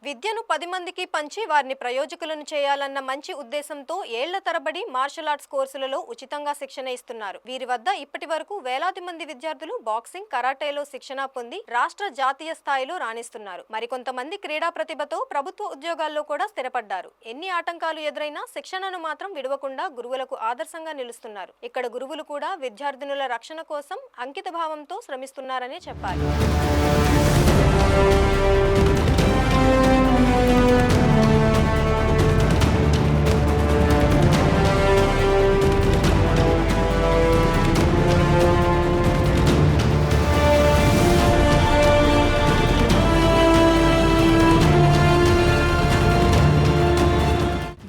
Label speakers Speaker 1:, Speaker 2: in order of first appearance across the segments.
Speaker 1: విద్యను 10 మందికి పంచి వారిని ప్రయోజకులను చేయాలన్న మంచి ఉద్దేశంతో ఏళ్ల తరబడి మార్షల్ ఆర్ట్స్ కోర్సులలో ఉచితంగా శిక్షణ ఇస్తున్నారు. వీరి వద్ద ఇప్పటి వరకు వేలాది మంది విద్యార్థులు బాక్సింగ్, కరాటేలో శిక్షణ పొంది రాష్ట్ర, జాతీయ స్థాయిలో రాణిస్తున్నారు. మరికొంతమంది క్రీడా ప్రతిభతో ప్రభుత్వ ఉద్యోగాల్లో కూడా స్థిరపడ్డారు. ఎన్ని ఆటంకాలు ఎదురైనా శిక్షణను మాత్రం విడవకుండా గురువులకు ఆదర్శంగా నిలుస్తున్నారు. ఇక్కడ గురువులు కూడా విద్యార్థినుల రక్షణ కోసం అంకిత భావంతో శ్రమిస్తున్నారనే చెప్పాలి.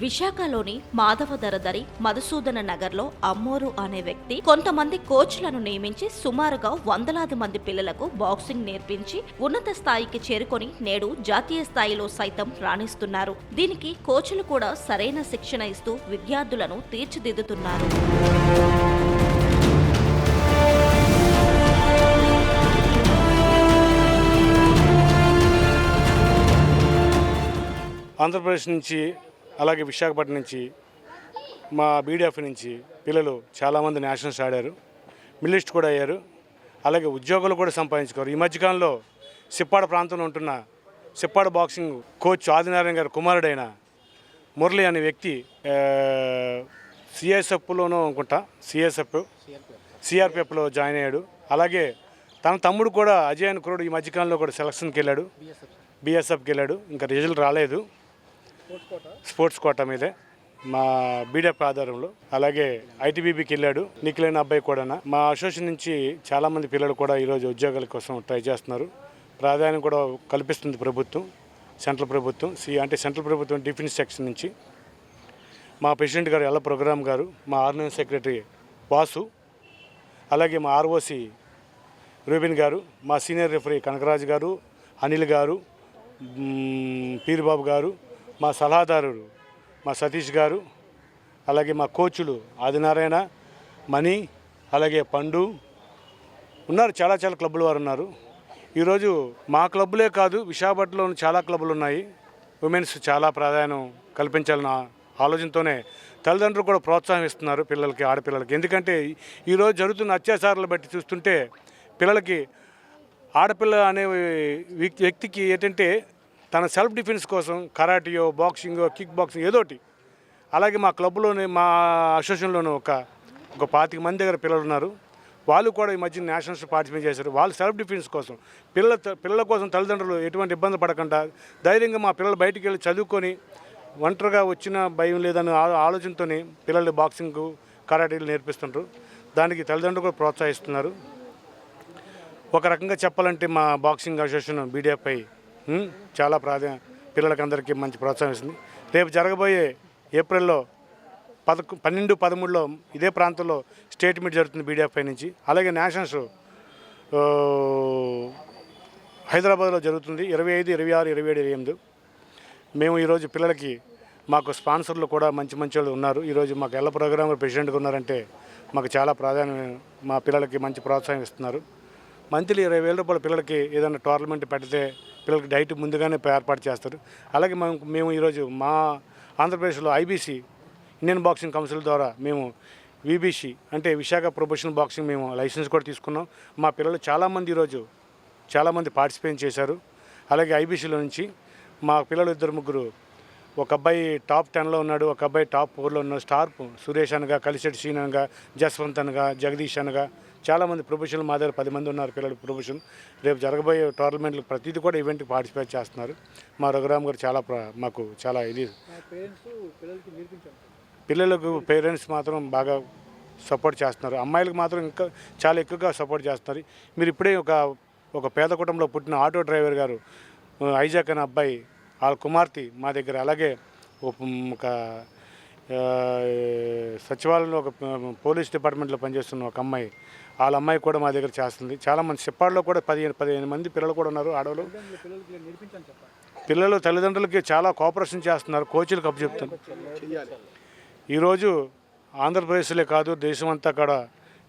Speaker 2: విశాఖలోని మాధవదరదరి మధుసూదన నగర్లో అమ్మోరు అనే వ్యక్తి కొంతమంది కోచ్లను నియమించి సుమారుగా వందలాది మంది పిల్లలకు బాక్సింగ్ నేర్పించి ఉన్నత స్థాయికి చేరుకొని నేడు జాతీయ స్థాయిలో సైతం రాణిస్తున్నారు. దీనికి కోచ్లు కూడా సరైన శిక్షణ ఇస్తూ విద్యార్థులను తీర్చిదిద్దుతున్నారు.
Speaker 3: ఆంధ్రప్రదేశ్ నుంచి అలాగే విశాఖపట్నం నుంచి మా బీడీఎఫ్ నుంచి పిల్లలు చాలామంది నేషనల్స్ ఆడారు, మిలిస్ట్ కూడా అయ్యారు, అలాగే ఉద్యోగాలు కూడా సంపాదించుకోరు. ఈ మధ్యకాలంలో సిప్పాడ ప్రాంతంలో ఉంటున్న సిప్పాడ బాక్సింగ్ కోచ్ ఆదినారాయణ గారి కుమారుడైన మురళి అనే వ్యక్తి సిఎస్ఎఫ్లోనూ అనుకుంటా సిఆర్పిఎఫ్లో జాయిన్ అయ్యాడు. అలాగే తన తమ్ముడు కూడా అజయ్ అని కురుడు ఈ మధ్యకాలంలో కూడా సెలక్షన్కి వెళ్ళాడు, బిఎస్ఎఫ్కి వెళ్ళాడు. ఇంకా రిజల్ట్ రాలేదు. స్పోర్ట్స్ కోటా మీదే మా బీడెఫ్ ఆధారంలో. అలాగే ఐటీబీబీకి వెళ్ళాడు నిఖిల్ అనే అబ్బాయి కూడా. మా అసోసియేషన్ నుంచి చాలామంది పిల్లలు కూడా ఈరోజు ఉద్యోగాల కోసం ట్రై చేస్తున్నారు. ప్రాధాన్యం కూడా కల్పిస్తుంది ప్రభుత్వం, సెంట్రల్ ప్రభుత్వం. సెంట్రల్ ప్రభుత్వం డిఫెన్స్ సెక్షన్ నుంచి మా ప్రెసిడెంట్ గారు ఎల్ల ప్రోగ్రామ్ గారు, మా ఆర్గనైజింగ్ సెక్రటరీ వాసు, అలాగే మా ఆర్ఓసి రూబిన్ గారు, మా సీనియర్ రెఫరీ కనకరాజు గారు, అనిల్ గారు, పీరుబాబు గారు, మా సలహాదారుడు మా సతీష్ గారు, అలాగే మా కోచ్లు ఆదినారాయణ, మణి, అలాగే పండు ఉన్నారు. చాలా క్లబ్బుల వారు ఉన్నారు. ఈరోజు మా క్లబ్బులే కాదు, విశాఖపట్నంలో చాలా క్లబ్బులు ఉన్నాయి. ఉమెన్స్ చాలా ప్రాధాన్యం కల్పించాలన్న ఆలోచనతోనే తల్లిదండ్రులు కూడా ప్రోత్సాహం ఇస్తున్నారు పిల్లలకి, ఆడపిల్లలకి. ఎందుకంటే ఈరోజు జరుగుతున్న అత్యాచారాలు బట్టి చూస్తుంటే పిల్లలకి, ఆడపిల్ల అనే వ్యక్తికి ఏంటంటే తన సెల్ఫ్ డిఫెన్స్ కోసం కరాటియో, బాక్సింగో, కిక్ బాక్సింగ్ ఏదోటి. అలాగే మా క్లబ్లోనే, మా అసోసియేషన్లోనూ ఒక 25 మంది దగ్గర పిల్లలు ఉన్నారు. వాళ్ళు కూడా ఈ మధ్య నేషనల్స్ పార్టిసిపేట్ చేశారు. వాళ్ళు సెల్ఫ్ డిఫెన్స్ కోసం, పిల్లల కోసం తల్లిదండ్రులు ఎటువంటి ఇబ్బంది పడకుండా ధైర్యంగా మా పిల్లలు బయటికి వెళ్ళి చదువుకొని ఒంటరిగా వచ్చిన భయం లేదని ఆలోచనతో పిల్లలు బాక్సింగ్, కరాటీలు నేర్పిస్తుంటారు. దానికి తల్లిదండ్రులు కూడా ప్రోత్సహిస్తున్నారు. ఒక రకంగా చెప్పాలంటే మా బాక్సింగ్ అసోసియేషన్ బీడీఎఫ్ఐ చాలా పిల్లలకి అందరికీ మంచి ప్రోత్సాహం ఇస్తుంది. రేపు జరగబోయే ఏప్రిల్లో 12, 13లో ఇదే ప్రాంతంలో స్టేట్ మీట్ జరుగుతుంది బీడీఎఫ్ఐ నుంచి. అలాగే నేషనల్స్ హైదరాబాద్లో జరుగుతుంది 25, 26, 27, 28. మేము ఈరోజు పిల్లలకి, మాకు స్పాన్సర్లు కూడా మంచి వాళ్ళు ఉన్నారు. ఈరోజు మాకు ఎల్ల ప్రోగ్రామ్ ప్రెసిడెంట్గా ఉన్నారంటే మాకు చాలా ప్రాధాన్యం. మా పిల్లలకి మంచి ప్రోత్సాహం ఇస్తున్నారు. మంత్లీ 20,000 రూపాయల పిల్లలకి ఏదైనా టోర్నమెంట్ పెడితే పిల్లలకి డైట్ ముందుగానే ఏర్పాటు చేస్తారు. అలాగే మేము ఈరోజు మా ఆంధ్రప్రదేశ్లో ఐబీసీ, ఇండియన్ బాక్సింగ్ కౌన్సిల్ ద్వారా మేము విబిసి అంటే విశాఖ ప్రొఫెషనల్ బాక్సింగ్ మేము లైసెన్స్ కూడా తీసుకున్నాం. మా పిల్లలు చాలామంది పార్టిసిపేట్ చేశారు. అలాగే ఐబీసీలో నుంచి మా పిల్లలు 2-3, ఒక అబ్బాయి టాప్ 10లో ఉన్నాడు, ఒక అబ్బాయి టాప్ 4లో ఉన్నాడు. స్టార్ సురేష్ అనగా, కలిసెట్టి సీన్ అనగా, జస్వంత్ అనగా, జగదీష్ అనగా చాలామంది ప్రొఫెషనల్ మా దగ్గర 10 మంది ఉన్నారు పిల్లలు ప్రొఫెషనల్. రేపు జరగబోయే టోర్నమెంట్లు ప్రతిదీ కూడా ఈవెంట్కి పార్టిసిపేట్ చేస్తున్నారు. మా రఘురామ్ గారు మాకు చాలా ఇది. పిల్లలకు పేరెంట్స్ మాత్రం బాగా సపోర్ట్ చేస్తున్నారు. అమ్మాయిలకు మాత్రం ఇంకా చాలా ఎక్కువగా సపోర్ట్ చేస్తున్నారు. మీరు ఇప్పుడే ఒక పేద కుటుంబంలో పుట్టిన ఆటో డ్రైవర్ గారు ఐజాక్ అనే అబ్బాయి, వాళ్ళ కుమార్తె మా దగ్గర, అలాగే ఒక సచివాలయంలో ఒక పోలీస్ డిపార్ట్మెంట్లో పనిచేస్తున్న ఒక అమ్మాయి, వాళ్ళ అమ్మాయి కూడా మా దగ్గర చేస్తుంది. చాలామంది సిప్పాడులో కూడా 15 మంది పిల్లలు కూడా ఉన్నారు, ఆడవాళ్ళు. పిల్లలు తల్లిదండ్రులకి చాలా కోఆపరేషన్ చేస్తున్నారు, కోచ్లకు అప్పచెప్తున్నారు. ఈరోజు ఆంధ్రప్రదేశ్లే కాదు, దేశం అంతా కూడా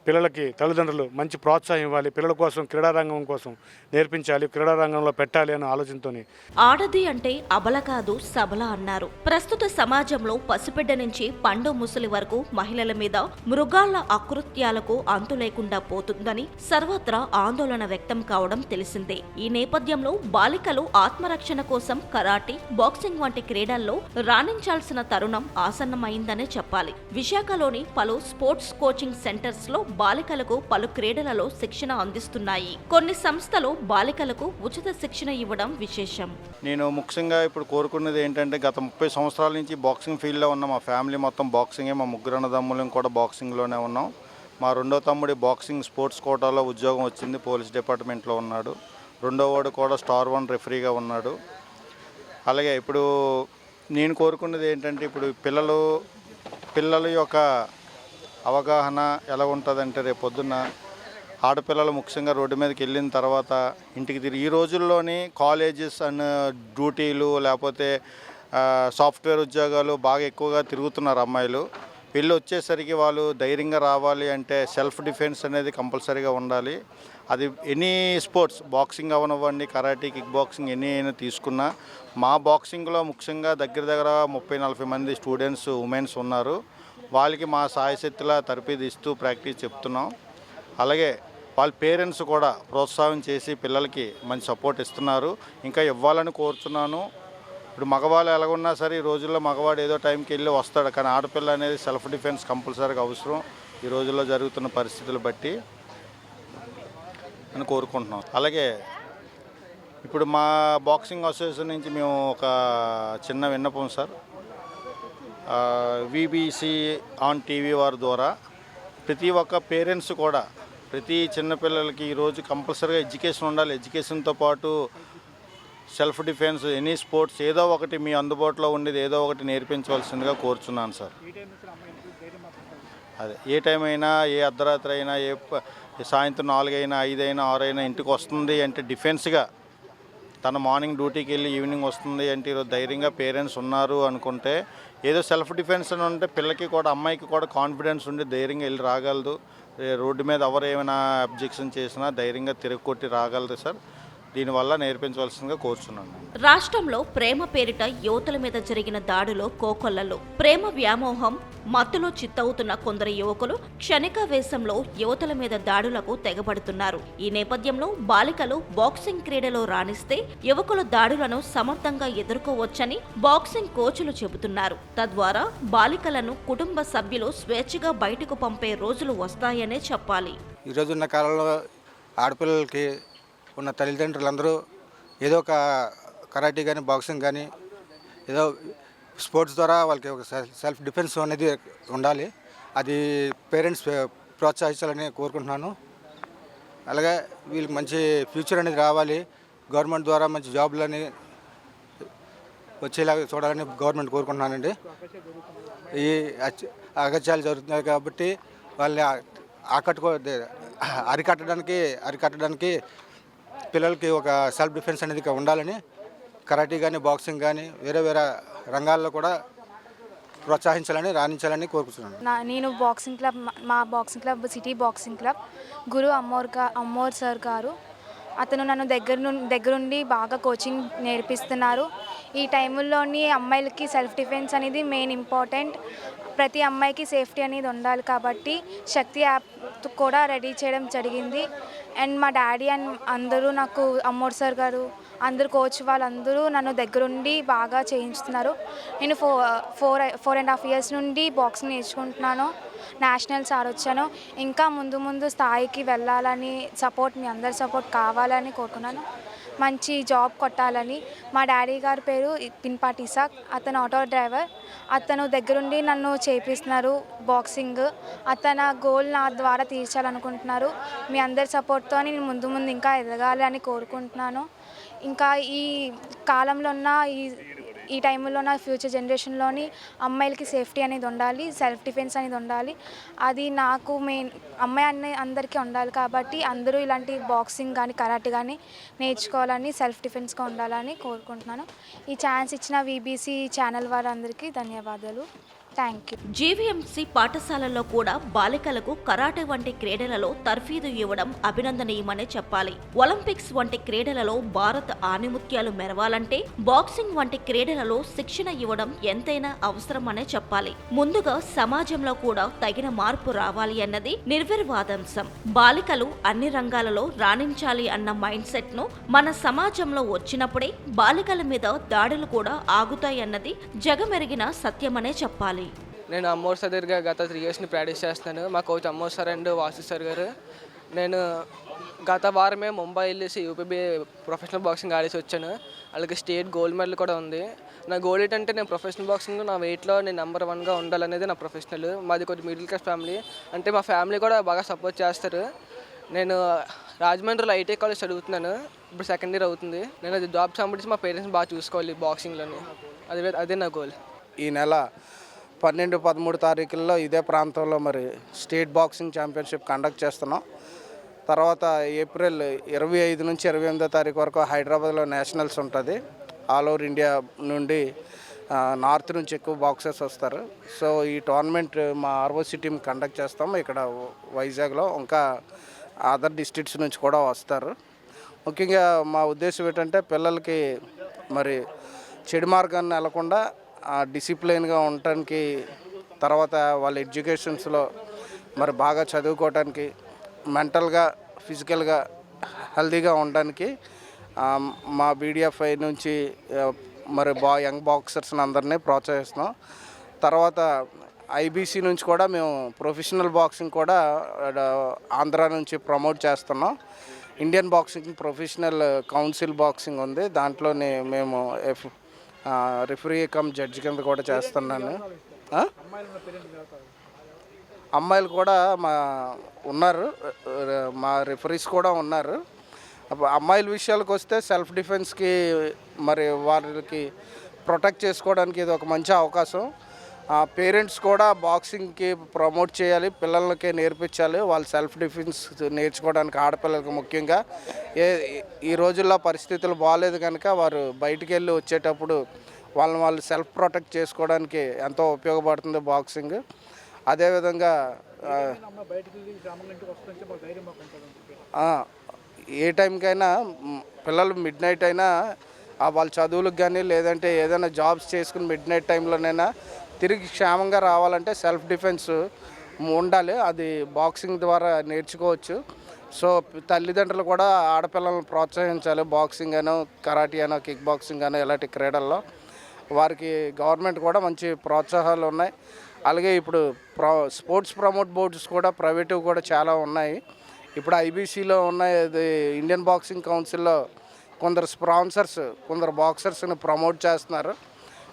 Speaker 3: పిల్లలకి తల్లిదండ్రులు మంచి ప్రోత్సాహం ఇవ్వాలి, పిల్లల కోసం క్రీడారంగం కోసం నేర్పించాలి, క్రీడారంగంలో పెట్టాలి అనే ఆలోచనతోని.
Speaker 2: ఆడది అంటే అబల కాదు సబల అన్నారు. ప్రస్తుత సమాజంలో పసిబిడ్డ నుంచి పండు ముసలి వరకు మహిళల మీద మృగాళ్ల అకృత్యాలకు అంతు లేకుండా పోతుందని సర్వత్రా ఆందోళన వ్యక్తం కావడం తెలిసిందే. ఈ నేపథ్యంలో బాలికలు ఆత్మరక్షణ కోసం కరాటే, బాక్సింగ్ వంటి క్రీడల్లో రాణించాల్సిన తరుణం ఆసన్నమైందనే చెప్పాలి. విశాఖలోని పలు స్పోర్ట్స్ కోచింగ్ సెంటర్స్ లో బాలికలకు పలు క్రీడలలో శిక్షణ అందిస్తున్నాయి. కొన్ని సంస్థలు బాలికలకు ఉచిత శిక్షణ ఇవ్వడం విశేషం.
Speaker 4: నేను ముఖ్యంగా ఇప్పుడు కోరుకున్నది ఏంటంటే, గత 30 సంవత్సరాల నుంచి బాక్సింగ్ ఫీల్డ్లో ఉన్న మా ఫ్యామిలీ మొత్తం బాక్సింగే. మా ముగ్గురు అన్నదమ్ములం కూడా బాక్సింగ్లోనే ఉన్నాం. మా రెండో తమ్ముడి బాక్సింగ్ స్పోర్ట్స్ కోటాలో ఉద్యోగం వచ్చింది, పోలీస్ డిపార్ట్మెంట్లో ఉన్నాడు. రెండో వాడు కూడా స్టార్ 1 రెఫరీగా ఉన్నాడు. అలాగే ఇప్పుడు నేను కోరుకున్నది ఏంటంటే, ఇప్పుడు పిల్లల యొక్క అవగాహన ఎలా ఉంటుందంటే, రేపు పొద్దున్న ఆడపిల్లలు ముఖ్యంగా రోడ్డు మీదకి వెళ్ళిన తర్వాత ఇంటికి తిరిగి ఈ రోజుల్లోని కాలేజెస్ అండ్ డ్యూటీలు లేకపోతే సాఫ్ట్వేర్ ఉద్యోగాలు బాగా ఎక్కువగా తిరుగుతున్నారు అమ్మాయిలు. వెళ్ళి వచ్చేసరికి వాళ్ళు ధైర్యంగా రావాలి అంటే సెల్ఫ్ డిఫెన్స్ అనేది కంపల్సరీగా ఉండాలి. అది ఎనీ స్పోర్ట్స్, బాక్సింగ్ అవనివ్వండి, కరాటీ, కిక్ బాక్సింగ్ ఎనీ అయినా తీసుకున్నా. మా బాక్సింగ్లో ముఖ్యంగా దగ్గర 30-40 మంది స్టూడెంట్స్, ఉమెన్స్ ఉన్నారు. వాళ్ళకి మా సాయశక్తిలా తరబేతి ఇస్తూ ప్రాక్టీస్ చెప్తున్నాం. అలాగే వాళ్ళ పేరెంట్స్ కూడా ప్రోత్సాహం చేసి పిల్లలకి మంచి సపోర్ట్ ఇస్తున్నారు, ఇంకా ఇవ్వాలని కోరుతున్నాను. ఇప్పుడు మగవాళ్ళు ఎలాగున్నా సరే ఈ రోజుల్లో మగవాడు ఏదో టైంకి వెళ్ళి వస్తాడు, కానీ ఆడపిల్ల అనేది సెల్ఫ్ డిఫెన్స్ కంపల్సరీగా అవసరం ఈ రోజుల్లో జరుగుతున్న పరిస్థితులు బట్టి అని కోరుకుంటున్నాం. అలాగే ఇప్పుడు మా బాక్సింగ్ అసోసియేషన్ నుంచి మేము ఒక చిన్న విన్నపం సార్, విబిసి ఆన్ టీవీ వారి ద్వారా ప్రతి ఒక్క పేరెంట్స్ కూడా ప్రతి చిన్నపిల్లలకి ఈరోజు కంపల్సరీగా ఎడ్యుకేషన్ ఉండాలి. ఎడ్యుకేషన్తో పాటు సెల్ఫ్ డిఫెన్స్, ఎనీ స్పోర్ట్స్ ఏదో ఒకటి మీ అందుబాటులో ఉండేది ఏదో ఒకటి నేర్పించవలసిందిగా కోరుచున్నాను సార్. అదే ఏ టైం అయినా, ఏ అర్ధరాత్రి అయినా, సాయంత్రం 4 అయినా, 5 అయినా, 6 అయినా ఇంటికి వస్తుంది అంటే డిఫెన్స్గా, తన మార్నింగ్ డ్యూటీకి వెళ్ళి ఈవినింగ్ వస్తుంది అంటే ఈరోజు ధైర్యంగా పేరెంట్స్ ఉన్నారు అనుకుంటే, ఏదో సెల్ఫ్ డిఫెన్స్ అని ఉంటే పిల్లకి కూడా, అమ్మాయికి కూడా కాన్ఫిడెన్స్ ఉండి ధైర్యంగా వెళ్ళి రాగలదు. రోడ్డు మీద ఎవరు ఏమైనా అబ్జెక్షన్ చేసినా ధైర్యంగా తిరగొట్టి రాగలదు సార్. దీనివల్ల నేర్పించవలసిందిగా కోరుచున్నాను.
Speaker 2: రాష్ట్రంలో ప్రేమ పేరిట యువతుల మీద జరిగిన దాడులో కోకొల్లలు. ప్రేమ వ్యామోహం మత్తులో చిత్తవుతున్న కొందరు యువకులు క్షణికావేశంలో యువతుల మీద దాడులకు తెగబడుతున్నారు. ఈ నేపథ్యంలో బాలికలు బాక్సింగ్ క్రీడలో రాణిస్తే యువకుల దాడులను సమర్థంగా ఎదుర్కోవచ్చని బాక్సింగ్ కోచ్లు చెబుతున్నారు. తద్వారా బాలికలను కుటుంబ సభ్యులు స్వేచ్ఛగా బయటకు పంపే రోజులు వస్తాయనే చెప్పాలి.
Speaker 5: ఈరోజున్న కాలంలో ఆడపిల్లలకి ఉన్న తల్లిదండ్రులందరూ ఏదో ఒక కరాటీ కానీ, బాక్సింగ్ కానీ, ఏదో స్పోర్ట్స్ ద్వారా వాళ్ళకి ఒక సెల్ఫ్ డిఫెన్స్ అనేది ఉండాలి. అది పేరెంట్స్ ప్రోత్సహించాలని కోరుకుంటున్నాను. అలాగే వీళ్ళకి మంచి ఫ్యూచర్ అనేది రావాలి. గవర్నమెంట్ ద్వారా మంచి జాబులని వచ్చేలాగా చూడాలని గవర్నమెంట్ కోరుకుంటున్నానండి. ఈ అగత్యాలు జరుగుతున్నాయి కాబట్టి వాళ్ళని అరికట్టడానికి పిల్లలకి ఒక సెల్ఫ్ డిఫెన్స్ అనేది ఉండాలని కరాటీ కానీ, బాక్సింగ్ కానీ, వేరే రంగాల్లో కూడా ప్రోత్సహించాలని, రాణించాలని కోరుకుంటున్నాను.
Speaker 6: నేను బాక్సింగ్ క్లబ్, మా boxing club city boxing club గురు అమ్మోర్ సార్ గారు. అతను నన్ను దగ్గరుండి బాగా కోచింగ్ నేర్పిస్తున్నారు. ఈ టైముల్లోని అమ్మాయిలకి సెల్ఫ్ డిఫెన్స్ అనేది మెయిన్ ఇంపార్టెంట్. ప్రతి అమ్మాయికి సేఫ్టీ అనేది ఉండాలి కాబట్టి శక్తి యాప్ కూడా రెడీ చేయడం జరిగింది. అండ్ మా డాడీ అండ్ అందరూ, నాకు అమ్మోర్ సార్ గారు, అందరు కోచ్ వాళ్ళందరూ నన్ను దగ్గరుండి బాగా చేయించుతున్నారు. నేను 4.5 years నుండి బాక్సింగ్ నేర్చుకుంటున్నాను. నేషనల్స్ ఆడొచ్చాను. ఇంకా ముందు స్థాయికి వెళ్ళాలని మీ అందరి సపోర్ట్ కావాలని కోరుకున్నాను. మంచి జాబ్ కొట్టాలని. మా డాడీ గారి పేరు పిన్పాటి ఇసాక్. అతను ఆటో డ్రైవర్. అతను దగ్గరుండి నన్ను చేపిస్తున్నారు బాక్సింగ్. అతను గోల్ నా ద్వారా తీర్చాలనుకుంటున్నారు. మీ అందరి సపోర్ట్తో నేను ముందు ఇంకా ఎదగాలి అని కోరుకుంటున్నాను. ఇంకా ఈ కాలంలో ఉన్న ఈ టైంలో నా ఫ్యూచర్ జనరేషన్లోని అమ్మాయిలకి సేఫ్టీ అనేది ఉండాలి, సెల్ఫ్ డిఫెన్స్ అనేది ఉండాలి. అది నాకు మెయిన్. అమ్మాయి అందరికీ ఉండాలి కాబట్టి అందరూ ఇలాంటి బాక్సింగ్ కానీ, కరాటే కానీ నేర్చుకోవాలని, సెల్ఫ్ డిఫెన్స్గా ఉండాలని కోరుకుంటున్నాను. ఈ ఛాన్స్ ఇచ్చిన విబిసి ఛానల్ వారందరికీ ధన్యవాదాలు. Thank you.
Speaker 2: జీవీఎంసీ పాఠశాలల్లో కూడా బాలికలకు కరాటే వంటి క్రీడలలో తర్ఫీదు ఇవ్వడం అభినందనీయమనే చెప్పాలి. ఒలింపిక్స్ వంటి క్రీడలలో భారత్ ఆణిముత్యాలు మెరవాలంటే బాక్సింగ్ వంటి క్రీడలలో శిక్షణ ఇవ్వడం ఎంతైనా అవసరమనే చెప్పాలి. ముందుగా సమాజంలో కూడా తగిన మార్పు రావాలి అన్నది నిర్వివాదాంశం. బాలికలు అన్ని రంగాలలో రాణించాలి అన్న మైండ్ సెట్ ను మన సమాజంలో వచ్చినప్పుడే బాలికల మీద దాడులు కూడా ఆగుతాయన్నది జగమెరిగిన సత్యమనే చెప్పాలి.
Speaker 7: నేను అమ్మోర్ సదీర్గా గత 3 years ప్రాక్టీస్ చేస్తున్నాను. మా కోచ్ అమ్మోర్ సార్ అండ్ వాసు సార్ గారు. నేను గత వారమే ముంబై వెళ్ళేసి యూపీబీ ప్రొఫెషనల్ బాక్సింగ్ ఆడేసి వచ్చాను. అలాగే స్టేట్ గోల్డ్ మెడల్ కూడా ఉంది. నా గోల్ ఏంటంటే నేను ప్రొఫెషనల్ బాక్సింగ్ నా వెయిట్లో నేను నెంబర్ 1గా ఉండాలనేది నా ప్రొఫెషనల్. మాది కొంచెం మిడిల్ క్లాస్ ఫ్యామిలీ, అంటే మా ఫ్యామిలీ కూడా బాగా సపోర్ట్ చేస్తారు. నేను రాజమండ్రిలో ఐటీ కాలేజ్ చదువుతున్నాను. ఇప్పుడు 2nd year అవుతుంది. నేను అది జాబ్ సంబంధించి మా పేరెంట్స్ బాగా చూసుకోవాలి బాక్సింగ్లోని. అదే నా గోల్.
Speaker 8: ఈ నెల 12, 13 తారీఖుల్లో ఇదే ప్రాంతంలో మరి స్టేట్ బాక్సింగ్ ఛాంపియన్షిప్ కండక్ట్ చేస్తున్నాం. తర్వాత ఏప్రిల్ 25 నుంచి 28 తారీఖు వరకు హైదరాబాద్లో నేషనల్స్ ఉంటుంది. ఆల్ ఓవర్ ఇండియా నుండి నార్త్ నుంచి ఎక్కువ బాక్సర్స్ వస్తారు. సో ఈ టోర్నమెంట్ మా ఆర్ఓసి టీం కండక్ట్ చేస్తాం. ఇక్కడ వైజాగ్లో ఇంకా అదర్ డిస్ట్రిక్ట్స్ నుంచి కూడా వస్తారు. ముఖ్యంగా మా ఉద్దేశం ఏంటంటే పిల్లలకి మరి చెడు మార్గాన్ని వెళ్లకుండా డిసిప్లైన్గా ఉండటానికి, తర్వాత వాళ్ళ ఎడ్యుకేషన్స్లో మరి బాగా చదువుకోవడానికి, మెంటల్గా ఫిజికల్గా హెల్తీగా ఉండడానికి మా బీడిఎఫ్ఐ నుంచి మరి యంగ్ బాక్సర్స్ని అందరినీ ప్రోత్సహిస్తున్నాం. తర్వాత ఐబీసీ నుంచి కూడా మేము ప్రొఫెషనల్ బాక్సింగ్ కూడా ఆంధ్ర నుంచి ప్రమోట్ చేస్తున్నాం. Indian boxing professional council boxing ఉంది. దాంట్లోనే మేము రిఫరీ కమ్ జడ్జి కింద కూడా చేస్తున్నాను. అమ్మాయిలు కూడా ఉన్నారు, మా రిఫరీస్ కూడా ఉన్నారు. అమ్మాయిల విషయాలకు వస్తే సెల్ఫ్ డిఫెన్స్కి మరి వాళ్ళకి ప్రొటెక్ట్ చేసుకోవడానికి ఇది ఒక మంచి అవకాశం. పేరెంట్స్ కూడా బాక్సింగ్కి ప్రమోట్ చేయాలి, పిల్లలకి నేర్పించాలి. వాళ్ళు సెల్ఫ్ డిఫెన్స్ నేర్చుకోవడానికి ఆడపిల్లలకి ముఖ్యంగా ఈ రోజుల్లో పరిస్థితులు బాగాలేదు కనుక వారు బయటికి వెళ్ళి వచ్చేటప్పుడు వాళ్ళు సెల్ఫ్ ప్రొటెక్ట్ చేసుకోవడానికి ఎంతో ఉపయోగపడుతుంది బాక్సింగ్. అదేవిధంగా ఏ టైంకైనా పిల్లలు మిడ్ నైట్ అయినా వాళ్ళ చదువులకు కానీ లేదంటే ఏదైనా జాబ్స్ చేసుకుని మిడ్ నైట్ టైంలోనైనా తిరిగి క్షేమంగా రావాలంటే సెల్ఫ్ డిఫెన్స్ ఉండాలి. అది బాక్సింగ్ ద్వారా నేర్చుకోవచ్చు. సో తల్లిదండ్రులు కూడా ఆడపిల్లలను ప్రోత్సహించాలి. బాక్సింగ్ అనో, కరాటీ అనో, కిక్ బాక్సింగ్ అనో ఇలాంటి క్రీడల్లో వారికి గవర్నమెంట్ కూడా మంచి ప్రోత్సాహాలు ఉన్నాయి. అలాగే ఇప్పుడు స్పోర్ట్స్ ప్రమోట్ బోర్డ్స్ కూడా ప్రైవేటివ్ కూడా చాలా ఉన్నాయి. ఇప్పుడు ఐబీసీలో ఉన్నాయి, ఇండియన్ బాక్సింగ్ కౌన్సిల్లో కొందరు స్పాన్సర్స్ కొందరు బాక్సర్స్ని ప్రమోట్ చేస్తున్నారు.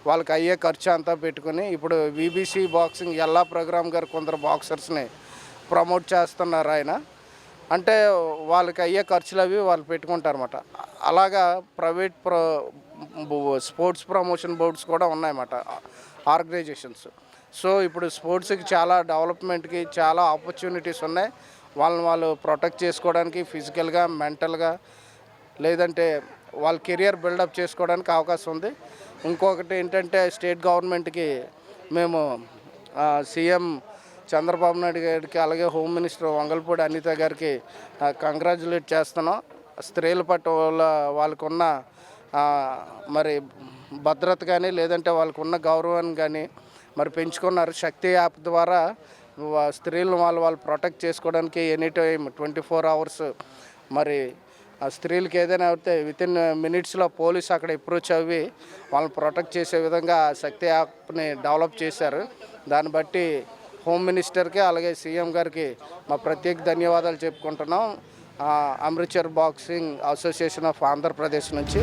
Speaker 8: వాళ్ళకి అయ్యే ఖర్చు అంతా పెట్టుకుని ఇప్పుడు వీబీసీ బాక్సింగ్ ఎల్లా ప్రోగ్రామ్ గారు కొందరు బాక్సర్స్ని ప్రమోట్ చేస్తున్నారు ఆయన. అంటే వాళ్ళకి అయ్యే ఖర్చులు అవి వాళ్ళు పెట్టుకుంటారన్నమాట. అలాగా ప్రైవేట్ స్పోర్ట్స్ ప్రమోషన్ బోర్డ్స్ కూడా ఉన్నాయన్నమాట, ఆర్గనైజేషన్స్. సో ఇప్పుడు స్పోర్ట్స్కి చాలా డెవలప్మెంట్కి చాలా ఆపర్చునిటీస్ ఉన్నాయి. వాళ్ళు ప్రొటెక్ట్ చేసుకోవడానికి ఫిజికల్గా, మెంటల్గా, లేదంటే వాళ్ళ కెరియర్ బిల్డప్ చేసుకోవడానికి అవకాశం ఉంది. ఇంకొకటి ఏంటంటే స్టేట్ గవర్నమెంట్కి మేము సీఎం చంద్రబాబు నాయుడు గారికి అలాగే హోమ్ మినిస్టర్ వంగల్పూడి అనిత గారికి కంగ్రాచులేట్ చేస్తున్నాం. స్త్రీల పట్ల వాళ్ళకున్న మరి భద్రత కానీ లేదంటే వాళ్ళకున్న గౌరవాన్ని కానీ మరి పెంచుకున్నారు. శక్తి యాప్ ద్వారా స్త్రీలను వాళ్ళు ప్రొటెక్ట్ చేసుకోవడానికి ఎనీ టైం 24 hours మరి స్త్రీలకి ఏదైనా అయితే వితిన్ మినిట్స్లో పోలీస్ అక్కడ అప్రోచ్ అవి వాళ్ళని ప్రొటెక్ట్ చేసే విధంగా శక్తి యాప్ని డెవలప్ చేశారు. దాన్ని బట్టి హోమ్ మినిస్టర్కి అలాగే సీఎం గారికి మా ప్రత్యేక ధన్యవాదాలు చెప్పుకుంటున్నాం. Amritsar boxing association of Andhra Pradesh నుంచి.